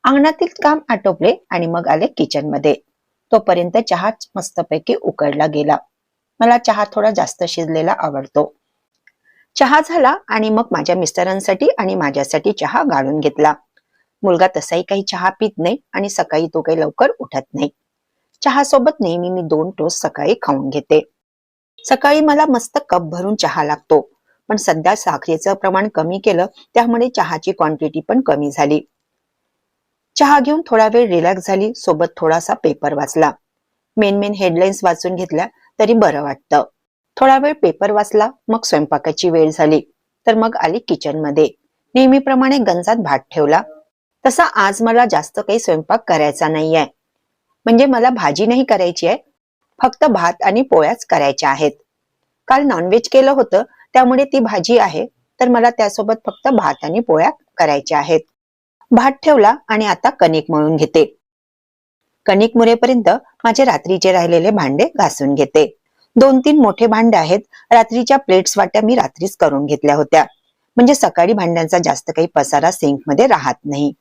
अंगणातील काम आटोपले आणि मग आले किचन मध्ये. तोपर्यंत चहा मस्तपैकी उकळला गेला. मला चहा थोडा जास्त शिजलेला आवडतो. चहा झाला आणि मग माझ्या मिस्टरांसाठी आणि माझ्यासाठी चहा गाळून घेतला. मुलगा तसाही काही चहा पित नाही आणि सकाळी तो काही लवकर उठत नाही. चहा सोबत नेहमी मी 2 टोस्ट सकाळी खाऊन घेते. सकाळी मला मस्त कप भरून चहा लागतो, पण सध्या साखरेचं प्रमाण कमी केलं, त्यामुळे चहाची क्वांटिटी पण कमी झाली. चहा घेऊन थोडा वेळ रिलॅक्स झाली, सोबत थोडासा पेपर वाचला. मेन हेडलाईन्स वाचून घेतल्या तरी बरं वाटतं. थोडा वेळ पेपर वाचला, मग स्वयंपाकाची वेळ झाली, तर मग आली किचन मध्ये. नेहमीप्रमाणे गंजात भात ठेवला. तसा आज मला जास्त काही स्वयंपाक करायचा नाहीये, म्हणजे मला भाजी नाही करायची आहे, फक्त भात आणि पोळ्याच करायच्या आहेत. काल नॉनव्हेज केलं होतं, त्यामुळे ती भाजी आहे, तर मला त्यासोबत फक्त भात आणि पोळ्या करायच्या आहेत. भात ठेवला आणि आता कणिक मळून घेते. कणिक मुरेपर्यंत माझे रात्रीचे राहिलेले भांडे घासून घेते. 2-3 मोठे भांडे आहेत. रात्रीच्या प्लेट्स वाट्या मी रात्रीच करून घेतल्या होत्या, म्हणजे सकाळी भांड्यांचा जास्त काही पसारा सिंक मध्ये राहत नाही.